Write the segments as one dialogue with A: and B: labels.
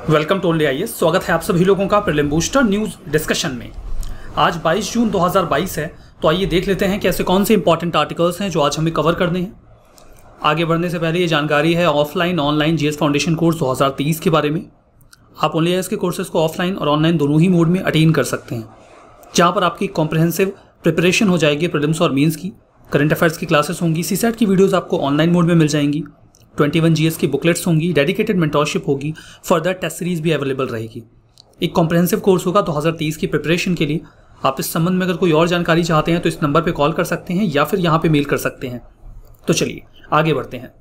A: Welcome to only IAS. स्वागत है आप सभी लोगों का प्रीलिम बूस्टर न्यूज डिस्कशन में। आज 22 जून 2022 है, तो आइए देख लेते हैं कि ऐसे कौन से इंपॉर्टेंट आर्टिकल्स हैं जो आज हमें कवर करने हैं। आगे बढ़ने से पहले ये जानकारी है offline online GS foundation course 2023 के बारे में। आप ओनली आईएएस के कोर्सेज को ऑफलाइन और ऑनलाइन दोनों ही मोड में अटेन कर सकते हैं, जहाँ पर आपकी कॉम्प्रिहेंसिव प्रिपरेशन हो जाएगी प्रीलिम्स और मेंस की। करंट अफेयर्स की क्लासेस होंगी, सीसैट की वीडियोस आपको ऑनलाइन मोड में मिल जाएंगी, 21 जीएस की बुकलेट्स होंगी, डेडिकेटेड मेंटरशिप होगी, फर्दर टेस्ट सीरीज भी अवेलेबल रहेगी। एक कॉम्प्रिहेंसिव कोर्स होगा 2023 की प्रिपरेशन के लिए। आप इस संबंध में अगर कोई और जानकारी चाहते हैं तो इस नंबर पे कॉल कर सकते हैं या फिर यहाँ पे मेल कर सकते हैं। तो चलिए आगे बढ़ते हैं।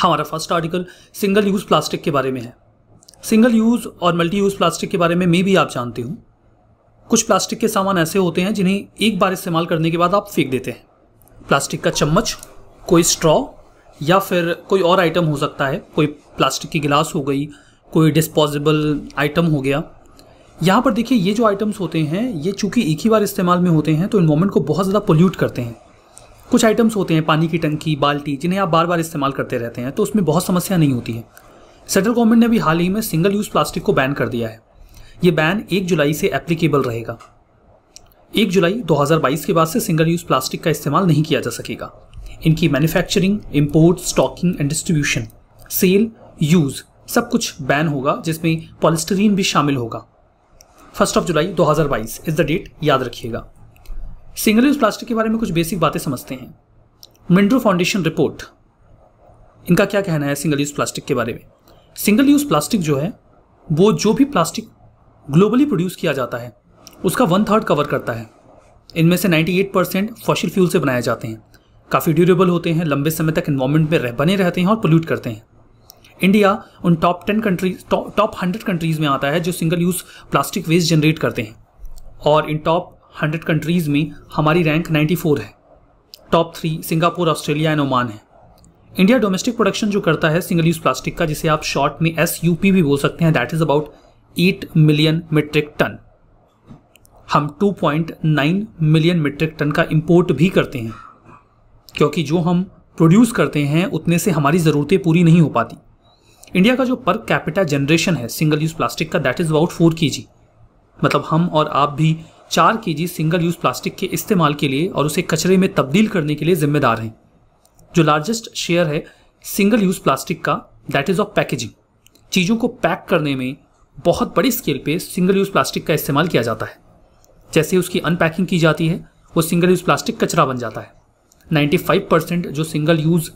A: हमारा first article single use plastic के बारे में है। सिंगल यूज और मल्टी यूज प्लास्टिक के बारे में मैं भी आप जानते हो। कुछ प्लास्टिक के सामान ऐसे होते हैं जिन्हें एक बार इस्तेमाल करने के बाद आप फेंक देते हैं। प्लास्टिक का चम्मच, कोई स्ट्रॉ या फिर कोई और आइटम हो सकता है, कोई प्लास्टिक की गिलास हो गई, कोई डिस्पोजेबल आइटम हो गया। यहाँ पर देखिए ये जो आइटम्स होते हैं ये चूंकि एक ही बार इस्तेमाल में होते हैं तो एनवायरनमेंट को बहुत ज़्यादा पोल्यूट करते हैं। कुछ आइटम्स होते हैं पानी की टंकी, बाल्टी, जिन्हें आप बार बार इस्तेमाल करते रहते हैं तो उसमें बहुत समस्या नहीं होती है। सेंट्रल गवर्नमेंट ने भी हाल ही में सिंगल यूज़ प्लास्टिक को बैन कर दिया है। ये बैन 1 जुलाई से एप्लीकेबल रहेगा। 1 जुलाई 2022 के बाद से सिंगल यूज़ प्लास्टिक का इस्तेमाल नहीं किया जा सकेगा। इनकी manufacturing, import, stocking and distribution, sale, use सब कुछ बैन होगा, जिसमें पॉलिस्टरीन भी शामिल होगा। 1 जुलाई 2022 इज द डेट, याद रखिएगा। सिंगल यूज प्लास्टिक के बारे में कुछ बेसिक बातें समझते हैं। मिंड्रो फाउंडेशन रिपोर्ट, इनका क्या कहना है सिंगल यूज प्लास्टिक के बारे में। सिंगल यूज प्लास्टिक जो है वो जो भी प्लास्टिक ग्लोबली प्रोड्यूस किया जाता है उसका 1/3 कवर करता है। इनमें से 98% फॉसिल फ्यूल से बनाए जाते हैं, काफ़ी ड्यूरेबल होते हैं, लंबे समय तक एनवायरमेंट में बने रहते हैं और पोल्यूट करते हैं। इंडिया उन टॉप 100 कंट्रीज़ में आता है जो single use plastic waste generate करते हैं, और इन टॉप 100 कंट्रीज़ में हमारी रैंक 94 है। Top 3 Singapore, Australia and Oman है। इंडिया डोमेस्टिक प्रोडक्शन जो करता है सिंगल यूज़ प्लास्टिक का, जिसे आप शॉर्ट में SUP भी बोल सकते हैं, that is about 8 million metric ton. हम 2.9 मिलियन मीट्रिक टन का इंपोर्ट भी करते हैं, क्योंकि जो हम प्रोड्यूस करते हैं उतने से हमारी ज़रूरतें पूरी नहीं हो पाती। इंडिया का जो पर कैपिटा जनरेशन है सिंगल यूज़ प्लास्टिक का, दैट इज़ अबाउट 4 kg। मतलब हम और आप भी 4 kg सिंगल यूज़ प्लास्टिक के इस्तेमाल के लिए और उसे कचरे में तब्दील करने के लिए जिम्मेदार हैं। जो लार्जेस्ट शेयर है सिंगल यूज़ प्लास्टिक का, दैट इज़ ऑफ पैकेजिंग। चीज़ों को पैक करने में बहुत बड़ी स्केल पे सिंगल यूज़ प्लास्टिक का इस्तेमाल किया जाता है। जैसे उसकी अनपैकिंग की जाती है वो सिंगल यूज़ प्लास्टिक कचरा बन जाता है। 95% जो सिंगल यूज़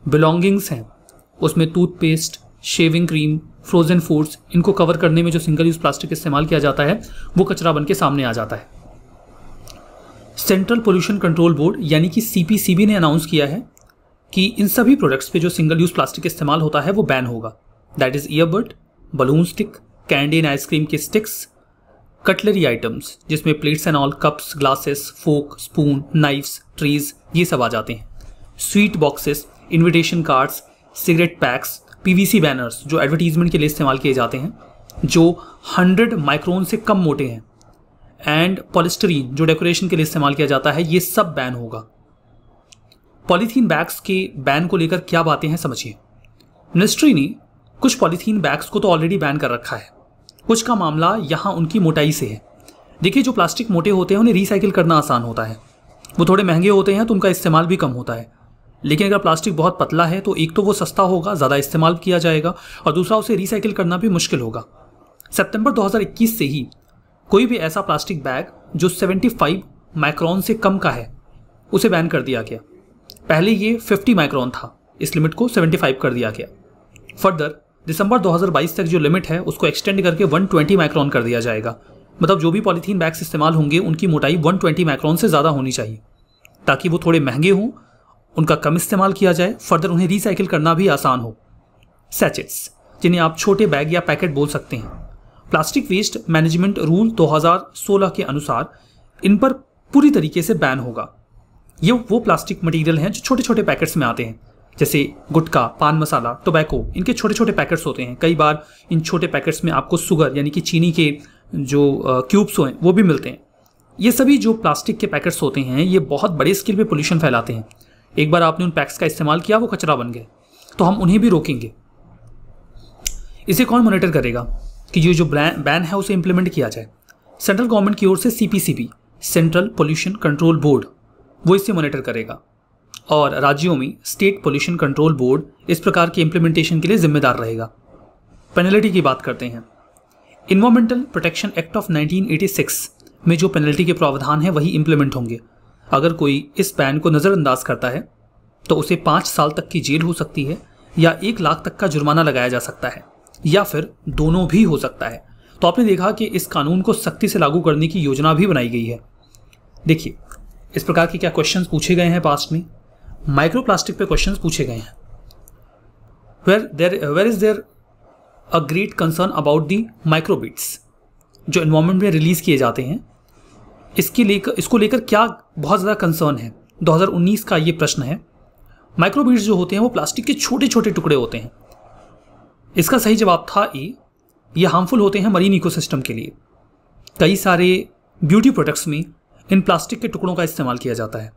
A: बिलोंगिंग्स हैं उसमें toothpaste, shaving cream, frozen foods, इनको कवर करने में जो सिंगल यूज़ प्लास्टिक इस्तेमाल किया जाता है वो कचरा बन के सामने आ जाता है। सेंट्रल पोल्यूशन कंट्रोल बोर्ड यानी कि CPCB ने अनाउंस किया है कि इन सभी प्रोडक्ट्स पे जो सिंगल यूज़ प्लास्टिक इस्तेमाल होता है वो बैन होगा। That is earbud, balloon stick, candy and ice cream के स्टिक्स, कटलरी आइटम्स जिसमें plates and all, cups, glasses, fork, spoon, knives, trays, ये सब आ जाते हैं। Sweet boxes, invitation cards, cigarette packs, PVC banners जो एडवर्टीजमेंट के लिए इस्तेमाल किए जाते हैं जो 100 माइक्रोन से कम मोटे हैं, एंड पॉलिस्टरीन जो डेकोरेशन के लिए इस्तेमाल किया जाता है, ये सब बैन होगा। पॉलीथीन बैग्स के बैन को लेकर क्या बातें हैं समझिए। मिनिस्ट्री ने कुछ पॉलीथीन बैग्स को तो ऑलरेडी बैन कर रखा है, कुछ का मामला यहाँ उनकी मोटाई से है। देखिए जो प्लास्टिक मोटे होते हैं उन्हें रिसाइकिल करना आसान होता है, वो थोड़े महंगे होते हैं तो उनका इस्तेमाल भी कम होता है। लेकिन अगर प्लास्टिक बहुत पतला है तो एक तो वो सस्ता होगा, ज़्यादा इस्तेमाल किया जाएगा, और दूसरा उसे रिसाइकिल करना भी मुश्किल होगा। सितंबर 2021 से ही कोई भी ऐसा प्लास्टिक बैग जो 75 माइक्रोन से कम का है उसे बैन कर दिया गया। पहले ये 50 माइक्रोन था, इस लिमिट को 75 कर दिया गया। फर्दर दिसंबर 2022 तक जो लिमिट है उसको एक्सटेंड करके 120 माइक्रोन कर दिया जाएगा। मतलब जो भी पॉलीथीन बैग्स इस्तेमाल होंगे उनकी मोटाई 120 माइक्रोन से ज़्यादा होनी चाहिए, ताकि वो थोड़े महंगे हों, उनका कम इस्तेमाल किया जाए, फर्दर उन्हें रिसाइकिल करना भी आसान हो। सैचेट्स, जिन्हें आप छोटे बैग या पैकेट बोल सकते हैं, प्लास्टिक वेस्ट मैनेजमेंट रूल 2016 के अनुसार इन पर पूरी तरीके से बैन होगा। ये वो प्लास्टिक मटेरियल हैं जो छोटे छोटे पैकेट्स में आते हैं, जैसे गुटखा, पान मसाला, टोबैको, इनके छोटे छोटे पैकेट्स होते हैं। कई बार इन छोटे पैकेट्स में आपको शुगर यानी कि चीनी के जो क्यूब्स हैं वो भी मिलते हैं। ये सभी जो प्लास्टिक के पैकेट्स होते हैं ये बहुत बड़े स्केल पे पोल्यूशन फैलाते हैं। एक बार आपने उन पैक्स का इस्तेमाल किया, वो कचरा बन गए, तो हम उन्हें भी रोकेंगे। इसे कौन मॉनिटर करेगा कि ये जो बैन है उसे इंप्लीमेंट किया जाए? सेंट्रल गवर्नमेंट की ओर से CPCB, central pollution control board, वो इसे मॉनिटर करेगा और राज्यों में स्टेट पोल्यूशन कंट्रोल बोर्ड इस प्रकार के इंप्लीमेंटेशन के लिए जिम्मेदार रहेगा। पेनल्टी की बात करते हैं। इन्वायरमेंटल प्रोटेक्शन एक्ट ऑफ 1986 में जो पेनल्टी के प्रावधान हैं वही इंप्लीमेंट होंगे। अगर कोई इस बैन को नज़रअंदाज करता है तो उसे 5 साल तक की जेल हो सकती है या 1 लाख तक का जुर्माना लगाया जा सकता है या फिर दोनों भी हो सकता है। तो आपने देखा कि इस कानून को सख्ती से लागू करने की योजना भी बनाई गई है। देखिए इस प्रकार के क्या क्वेश्चंस पूछे गए हैं पास्ट में। माइक्रोप्लास्टिक पे क्वेश्चंस पूछे गए हैं। Where is there a great concern about the microbeads जो एनवायरमेंट में रिलीज किए जाते हैं, इसको लेकर क्या बहुत ज़्यादा कंसर्न है। 2019 का ये प्रश्न है। माइक्रोबिट्स जो होते हैं वो प्लास्टिक के छोटे छोटे टुकड़े होते हैं। इसका सही जवाब था ए, ये हार्मफुल होते हैं मरीन इकोसिस्टम के लिए। कई सारे ब्यूटी प्रोडक्ट्स में इन प्लास्टिक के टुकड़ों का इस्तेमाल किया जाता है।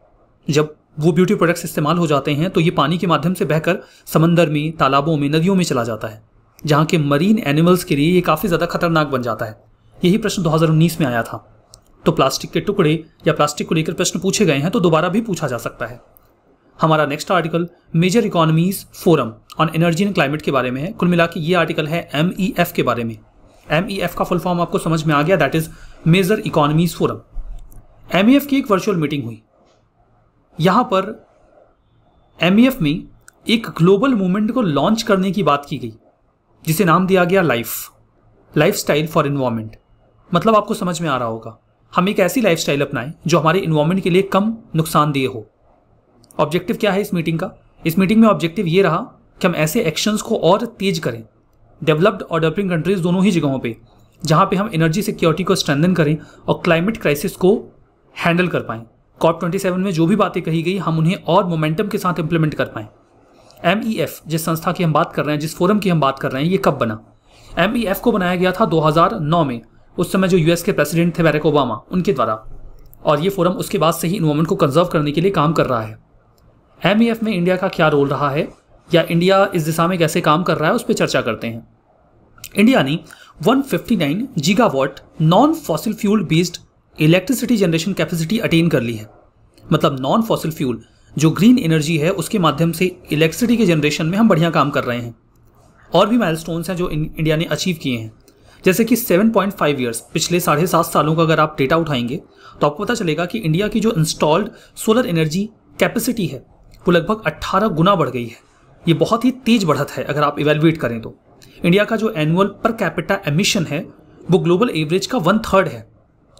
A: जब वो ब्यूटी प्रोडक्ट्स इस्तेमाल हो जाते हैं तो ये पानी के माध्यम से बहकर समंदर में, तालाबों में, नदियों में चला जाता है, जहाँ के मरीन एनिमल्स के लिए ये काफ़ी ज़्यादा खतरनाक बन जाता है। यही प्रश्न 2019 में आया था। तो प्लास्टिक के टुकड़े या प्लास्टिक को लेकर प्रश्न पूछे गए हैं तो दोबारा भी पूछा जा सकता है। हमारा next article major economies forum on energy and climate के बारे में है। कुल मिला के ये आर्टिकल है MEF के बारे में। MEF का फुल फॉर्म आपको समझ में आ गया, that is major economies forum. MEF की एक वर्चुअल मीटिंग हुई। यहां पर MEF में एक ग्लोबल मूवमेंट को लॉन्च करने की बात की गई जिसे नाम दिया गया लाइफस्टाइल फॉर एनवायरमेंट। मतलब आपको समझ में आ रहा होगा, हम एक ऐसी लाइफस्टाइल अपनाएं जो हमारे एनवायरमेंट के लिए कम नुकसानदेह हो। ऑब्जेक्टिव क्या है इस मीटिंग का? इस मीटिंग में ऑब्जेक्टिव ये रहा कि हम ऐसे एक्शंस को और तेज करें डेवलप्ड और डेवलपिंग कंट्रीज दोनों ही जगहों पे, जहां पे हम एनर्जी सिक्योरिटी को स्ट्रेंथन करें और क्लाइमेट क्राइसिस को हैंडल कर पाएं। COP27 में जो भी बातें कही गई हम उन्हें और मोमेंटम के साथ इंप्लीमेंट कर पाएं। MEF जिस संस्था की हम बात कर रहे हैं, जिस फोरम की हम बात कर रहे हैं, ये कब बना? MEF को बनाया गया था 2009 में। उस समय जो US के प्रेसिडेंट थे बैरक ओबामा, उनके द्वारा, और ये फोरम उसके बाद से ही एनवायरमेंट को कंजर्व करने के लिए काम कर रहा है। MEF में इंडिया का क्या रोल रहा है या इंडिया इस दिशा में कैसे काम कर रहा है, उस पर चर्चा करते हैं। इंडिया ने 159 gigawatt non fossil fuel based electricity generation capacity attain कर ली है। मतलब नॉन फॉसिल फ्यूल जो ग्रीन एनर्जी है उसके माध्यम से इलेक्ट्रिसिटी के जनरेशन में हम बढ़िया काम कर रहे हैं। और भी माइलस्टोन्स हैं जो इंडिया ने अचीव किए हैं, जैसे कि 7.5 ईयर्स, पिछले 7.5 सालों का अगर आप डेटा उठाएंगे तो आपको पता चलेगा कि इंडिया की जो इंस्टॉल्ड सोलर एनर्जी कैपेसिटी है वो लगभग 18 गुना बढ़ गई है। ये बहुत ही तेज बढ़त है अगर आप इवेलुएट करें तो। इंडिया का जो एनुअल पर कैपिटा एमिशन है वो ग्लोबल एवरेज का 1/3 है।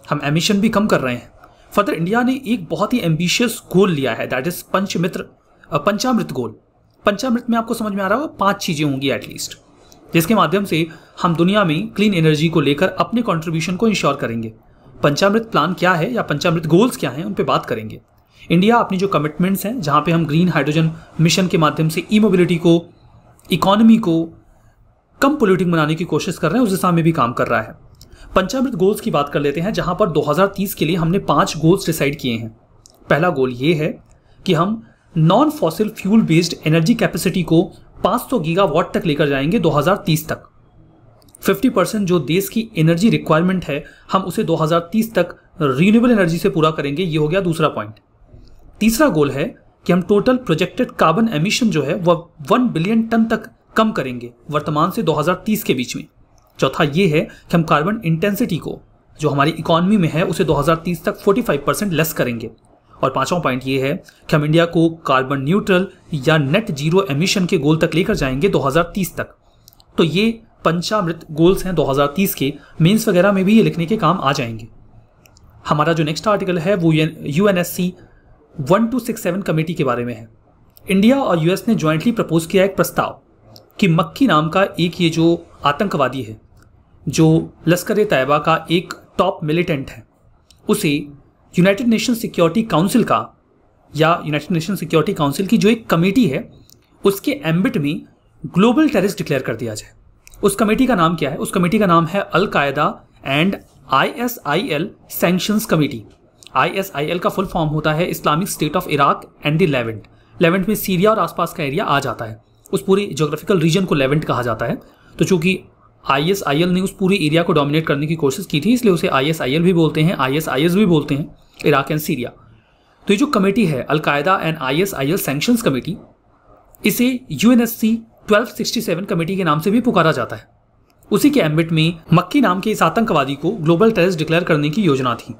A: हम एमिशन भी कम कर रहे हैं। फर्दर इंडिया ने एक बहुत ही एम्बिशियस गोल लिया है, दैट इज पंचामृत गोल। पंचामृत में आपको समझ में आ रहा होगा 5 चीजें होंगी एटलीस्ट, जिसके माध्यम से हम दुनिया में क्लीन एनर्जी को लेकर अपने कंट्रीब्यूशन को इंश्योर करेंगे। पंचामृत प्लान क्या है या पंचामृत गोल्स क्या हैं, उन पे बात करेंगे। इंडिया अपनी जो कमिटमेंट्स हैं, जहां पे हम ग्रीन हाइड्रोजन मिशन के माध्यम से ई मोबिलिटी को, इकोनॉमी को कम पोल्यूटिंग बनाने की कोशिश कर रहे हैं, उस दिशा में भी काम कर रहा है। पंचामृत गोल्स की बात कर लेते हैं, जहां पर 2030 के लिए हमने 5 गोल्स डिसाइड किए हैं। पहला गोल ये है कि हम non fossil fuel based energy capacity को 500 गीगावाट तक लेकर जाएंगे 2030 तक। 50% जो देश की एनर्जी रिक्वायरमेंट है हम उसे 2030 तक रीन्यूएबल एनर्जी से पूरा करेंगे। ये हो गया दूसरा पॉइंट। तीसरा गोल है कि हम टोटल प्रोजेक्टेड कार्बन एमिशन जो है वह 1 बिलियन टन तक कम करेंगे वर्तमान से 2030 के बीच में। चौथा ये है कि हम कार्बन इंटेंसिटी को जो हमारी इकोनॉमी में है उसे 2030 तक 45% लेस करेंगे। और पांचवा पॉइंट ये है कि हम इंडिया को कार्बन न्यूट्रल या नेट जीरो एमिशन के गोल तक लेकर जाएंगे 2030 तक। तो ये पंचामृत गोल्स हैं 2030 के। मेंस वगैरह में भी ये लिखने के काम आ जाएंगे। हमारा जो नेक्स्ट आर्टिकल है वो UNSC 1267 कमेटी के बारे में है। इंडिया और US ने ज्वाइंटली प्रपोज किया एक प्रस्ताव कि मक्की नाम का एक ये जो आतंकवादी है, जो लश्कर-ए-तैयबा का एक टॉप मिलिटेंट है, उसे यूनाइटेड नेशन सिक्योरिटी काउंसिल का या यूनाइटेड नेशन सिक्योरिटी काउंसिल की जो एक कमेटी है उसके एम्बिट में ग्लोबल टेररिस्ट डिक्लेयर कर दिया जाए। उस कमेटी का नाम क्या है? उस कमेटी का नाम है अल कायदा and ISIL sanctions committee. ISIL का फुल फॉर्म होता है Islamic state of Iraq and the Levant. Levant में सीरिया और आसपास का एरिया आ जाता है। उस पूरी ज्योग्राफिकल रीजन को लेवेंट कहा जाता है। तो चूंकि ISIL ने उस पूरे एरिया को डोमिनेट करने की कोशिश की थी, इसलिए उसे ISIL भी बोलते हैं, ISIS भी बोलते हैं, इराक एंड सीरिया। तो ये जो कमेटी है al Qaeda and ISIL sanctions committee, इसे UNSC 1267 कमेटी के नाम से भी पुकारा जाता है। उसी के एम्बिट में मक्की नाम के इस आतंकवादी को ग्लोबल टेररिस्ट डिक्लेयर करने की योजना थी।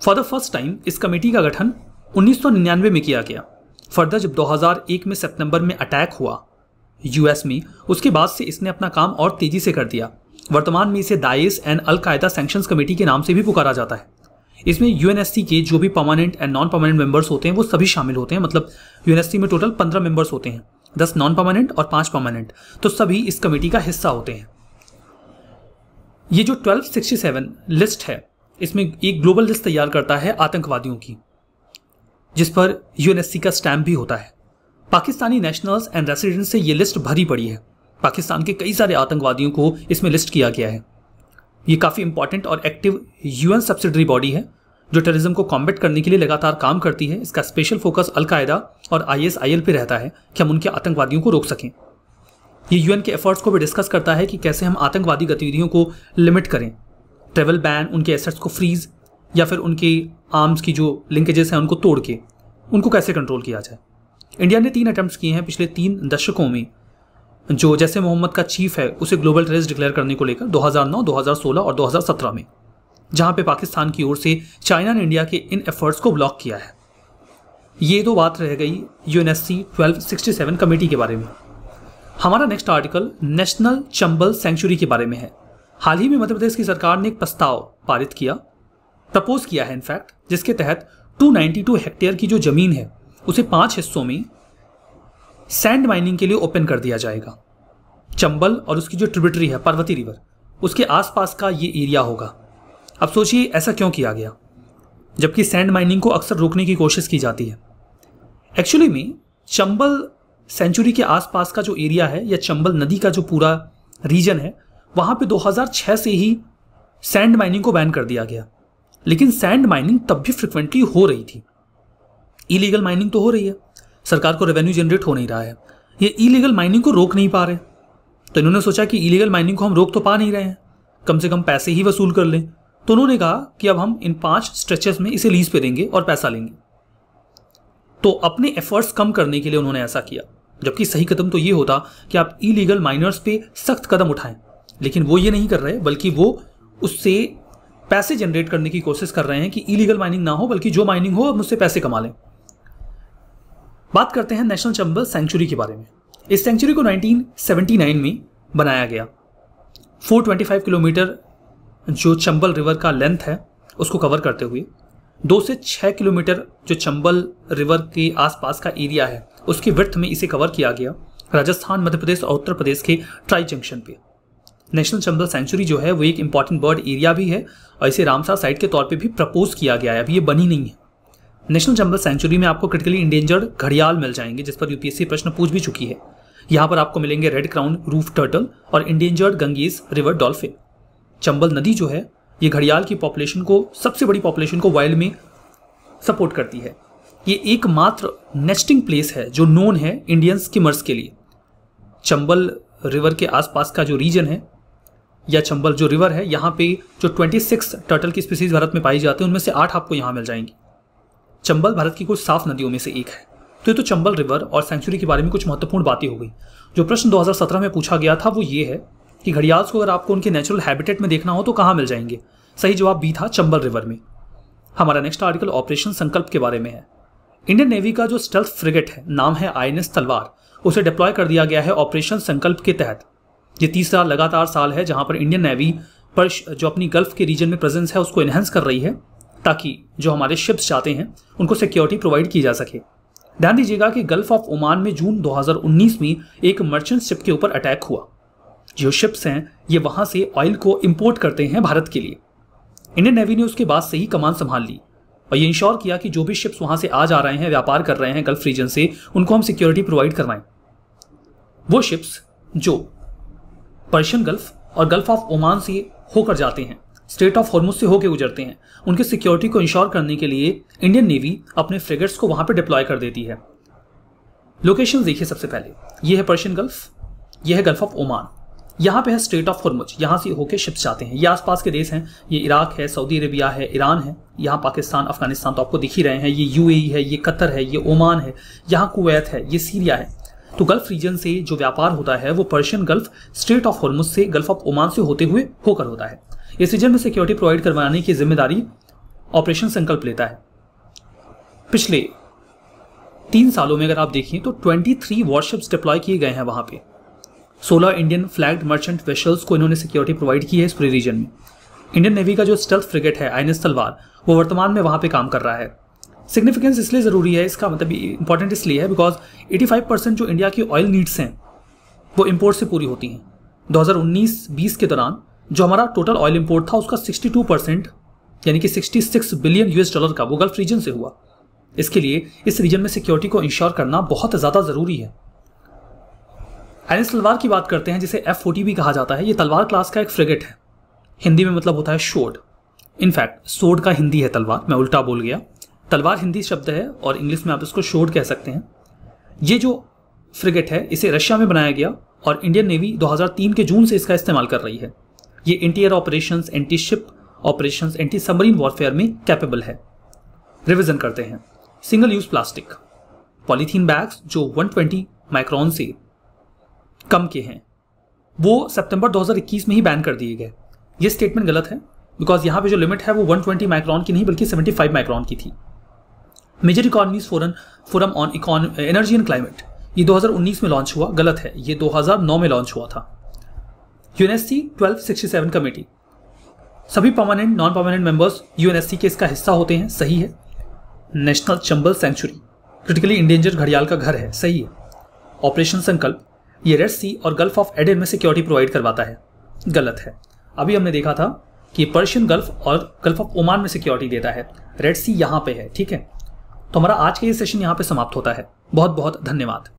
A: फॉर द फर्स्ट टाइम इस कमेटी का गठन 1999 में किया गया। फर्दर जब 2001 में सितंबर में अटैक हुआ US में, उसके बाद से इसने अपना काम और तेजी से कर दिया। वर्तमान में इसे Daesh and al Qaeda sanctions committee के नाम से भी पुकारा जाता है। इसमें UNSC के जो भी permanent and non permanent members होते हैं वो सभी शामिल होते हैं। मतलब UNSC में टोटल 15 मेंबर्स होते हैं, 10 नॉन परमानेंट और 5 परमानेंट, तो सभी इस कमेटी का हिस्सा होते हैं। ये जो 1267 लिस्ट है, इसमें एक ग्लोबल लिस्ट तैयार करता है आतंकवादियों की, जिस पर UNSC का स्टैम्प भी होता है। पाकिस्तानी नेशनल्स एंड रेसिडेंट्स से ये लिस्ट भरी पड़ी है। पाकिस्तान के कई सारे आतंकवादियों को इसमें लिस्ट किया गया है। ये काफ़ी इंपॉर्टेंट और एक्टिव UN सब्सिडरी बॉडी है जो टेररिज्म को कॉम्बैट करने के लिए लगातार काम करती है। इसका स्पेशल फोकस अल-कायदा और ISIL पे रहता है कि हम उनके आतंकवादियों को रोक सकें। ये UN के एफर्ट्स को भी डिस्कस करता है कि कैसे हम आतंकवादी गतिविधियों को लिमिट करें, ट्रेवल बैन, उनके एसेट्स को फ्रीज या फिर उनके आर्म्स की जो लिंकेजेस हैं उनको तोड़ के उनको कैसे कंट्रोल किया जाए। इंडिया ने 3 अटेम्प्ट्स किए हैं पिछले 3 दशकों में, जो जैसे मोहम्मद का चीफ है उसे ग्लोबल टेररिस्ट डिक्लेयर करने को लेकर 2009, 2016 और 2017 में, जहां पे पाकिस्तान की ओर से चाइना ने इंडिया के इन एफर्ट्स को ब्लॉक किया है। ये तो बात रह गई UNSC 1267 कमेटी के बारे में। हमारा next article national Chambal sanctuary के बारे में है। हाल ही में मध्य प्रदेश की सरकार ने एक प्रस्ताव पारित किया, प्रपोज किया है इनफैक्ट, जिसके तहत 292 हेक्टेयर की जो जमीन है उसे 5 हिस्सों में सैंड माइनिंग के लिए ओपन कर दिया जाएगा। चंबल और उसकी जो ट्रिब्यूटरी है पार्वती रिवर, उसके आसपास का ये एरिया होगा। अब सोचिए ऐसा क्यों किया गया, जबकि सैंड माइनिंग को अक्सर रोकने की कोशिश की जाती है। एक्चुअली में चंबल सेंचुरी के आसपास का जो एरिया है या चंबल नदी का जो पूरा रीजन है, वहां पे 2006 से ही सैंड माइनिंग को बैन कर दिया गया। लेकिन सैंड माइनिंग तब भी फ्रिक्वेंटली हो रही थी। इलीगल माइनिंग तो हो रही है, सरकार को रेवेन्यू जनरेट हो नहीं रहा है, ये इलीगल माइनिंग को रोक नहीं पा रहे। तो इन्होंने सोचा कि इलीगल माइनिंग को हम रोक तो पा नहीं रहे हैं, कम से कम पैसे ही वसूल कर लें। तो उन्होंने कहा कि अब हम इन 5 स्ट्रेचेस में इसे लीज पे देंगे और पैसा लेंगे। तो अपने एफर्ट्स कम करने के लिए उन्होंने ऐसा किया, जबकि सही कदम तो ये होता कि आप इलीगल माइनर्स पे सख्त कदम उठाएं। लेकिन वो ये नहीं कर रहे, बल्कि वो उससे पैसे जनरेट करने की कोशिश कर रहे हैं कि इलीगल माइनिंग ना हो, बल्कि जो माइनिंग हो अब उससे पैसे कमा लें। बात करते हैं नेशनल चंबल सेंचुरी के बारे में। इस सेंचुरी को 1979 में बनाया गया। 425 किलोमीटर जो चंबल रिवर का लेंथ है उसको कवर करते हुए 2 से 6 किलोमीटर जो चंबल रिवर के आसपास का एरिया है उसकी विड्थ में इसे कवर किया गया, राजस्थान, मध्य प्रदेश और उत्तर प्रदेश के ट्राई जंक्शन पे। नेशनल चंबल सेंचुरी जो है वो एक इंपॉर्टेंट बर्ड एरिया भी है और इसे रामसर साइट के तौर पे भी प्रपोज किया गया है, अभी ये बनी नहीं है। नेशनल चंबल सेंचुरी में आपको क्रिटिकली इंडेंजर्ड घड़ियाल मिल जाएंगे, जिस पर UPSC प्रश्न पूछ भी चुकी है। यहाँ पर आपको मिलेंगे रेड क्राउन रूफ टर्टल और endangered Ganges river dolphin. Chambal नदी जो है ये घड़ियाल की पॉपुलेशन को, सबसे बड़ी पॉपुलेशन को वाइल्ड में सपोर्ट करती है। ये एकमात्र नेस्टिंग प्लेस है जो नोन है इंडियन स्किमर्स के लिए। चंबल रिवर के आसपास का जो रीजन है या चंबल जो रिवर है, यहाँ पे जो 26 टर्टल की स्पीसीज भारत में पाई जाती है उनमें से 8 आपको यहाँ मिल जाएंगी। चंबल भारत की कुछ साफ नदियों में से एक है। तो ये तो चंबल रिवर और सेंचुरी के बारे में कुछ महत्वपूर्ण बातें हो गई। जो प्रश्न 2017 में पूछा गया था वो ये है कि घड़ियाल्स को अगर आपको उनके नेचुरल हैबिटेट में देखना हो तो कहाँ मिल जाएंगे। सही जवाब बी था, चंबल रिवर में। हमारा नेक्स्ट आर्टिकल ऑपरेशन संकल्प के बारे में है। इंडियन नेवी का जो स्टेल्थ फ्रिगेट है, नाम है INS तलवार, उसे डिप्लॉय कर दिया गया है ऑपरेशन संकल्प के तहत। ये तीसरा लगातार साल है जहां पर इंडियन नेवी पर जो अपनी गल्फ के रीजन में प्रेजेंस है उसको एनहेंस कर रही है, ताकि जो हमारे शिप्स जाते हैं उनको सिक्योरिटी प्रोवाइड की जा सके। ध्यान दीजिएगा कि गल्फ ऑफ ओमान में जून 2019 में एक मर्चेंट शिप के ऊपर अटैक हुआ। जो शिप्स हैं ये वहां से ऑयल को इंपोर्ट करते हैं भारत के लिए। इंडियन नेवी ने उसके बाद से ही कमान संभाल ली और ये इंश्योर किया कि जो भी शिप्स वहां से आ जा रहे हैं, व्यापार कर रहे हैं गल्फ रीजन से, उनको हम सिक्योरिटी प्रोवाइड करवाएं। वो शिप्स जो पर्शियन गल्फ और गल्फ ऑफ ओमान से होकर जाते हैं, स्ट्रेट ऑफ हॉर्मुज से होकर गुजरते हैं, उनकी सिक्योरिटी को इंश्योर करने के लिए इंडियन नेवी अपने फ्रिगेट्स को वहां पे डिप्लॉय कर देती है। लोकेशन देखिए, सबसे पहले ये है पर्शियन गल्फ, ये है गल्फ ऑफ ओमान। यहाँ पे है स्ट्रेट ऑफ हॉर्मुज, यहाँ से होके शिप्स जाते हैं। ये आसपास के देश हैं, ये इराक है, सऊदी अरेबिया है, ईरान है, यहाँ पाकिस्तान, अफगानिस्तान तो आपको दिख ही रहे हैं, ये यूएई है, ये कतर है, ये ओमान है, यहाँ कुवैत है, ये सीरिया है। तो गल्फ रीजन से जो व्यापार होता है वो Persian gulf, straight of Hormuz से, गल्फ ऑफ ओमान से होते हुए होकर होता है। इस रीजन में सिक्योरिटी प्रोवाइड करवाने की जिम्मेदारी ऑपरेशन संकल्प लेता है। पिछले 3 सालों में अगर आप देखिए तो 23 वॉरशिप्स डिप्लॉय किए गए हैं वहां पे। 16 इंडियन फ्लैग्ड मर्चेंट वेसल्स को इन्होंने सिक्योरिटी प्रोवाइड की है इस पूरे रीजन में। इंडियन नेवी का जो स्टेल्थ फ्रिगेट है आईएनएस तलवार, वो वर्तमान में वहां पे काम कर रहा है। सिग्निफिकेंस इसलिए जरूरी है, इसका मतलब इंपॉर्टेंट इसलिए है बिकॉज 85% जो इंडिया की ऑयल नीड्स हैं वो इंपोर्ट से पूरी होती हैं। 2019-20 के दौरान जो हमारा टोटल ऑयल इंपोर्ट था उसका 62% यानी कि 66 बिलियन US डॉलर का वो गल्फ रीजन से हुआ। इसके लिए इस रीजन में सिक्योरिटी को इंश्योर करना बहुत ज्यादा जरूरी है। आईएनएस तलवार की बात करते हैं, जिसे F40 भी कहा जाता है। ये तलवार क्लास का एक फ्रिगेट है, हिंदी में मतलब होता है शोर्ड। इनफैक्ट सोर्ड का हिंदी है तलवार, मैं उल्टा बोल गया। तलवार हिंदी शब्द है और इंग्लिश में आप इसको शोर्ड कह सकते हैं। ये जो फ्रिगेट है इसे रशिया में बनाया गया और इंडियन नेवी 2003 के जून से इसका इस्तेमाल कर रही है। ये anti air operations, anti ship operations, anti submarine warfare में कैपेबल है। रिवीजन करते हैं। Single use plastic polythene bags जो 120 माइक्रॉन से कम के हैं वो सितंबर 2021 में ही बैन कर दिए गए। ये स्टेटमेंट गलत है बिकॉज यहाँ पे जो लिमिट है वो 120 माइक्रॉन की नहीं बल्कि 75 माइक्रॉन की थी। Major economies forum on energy and climate ये 2019 में लॉन्च हुआ, गलत है, ये 2009 में लॉन्च हुआ था। यूएनएससी 1267 कमेटी, सभी permanent non permanent members UNSC के इसका हिस्सा होते हैं, सही है। National Chambal sanctuary critically endangered घड़ियाल का घर है, सही है। ऑपरेशन संकल्प ये रेड सी और गल्फ ऑफ एडन में सिक्योरिटी प्रोवाइड करवाता है, गलत है। अभी हमने देखा था कि पर्शियन गल्फ और गल्फ ऑफ ओमान में सिक्योरिटी देता है, रेड सी यहाँ पे है, ठीक है। तो हमारा आज का ये सेशन यहाँ पे समाप्त होता है। बहुत बहुत धन्यवाद।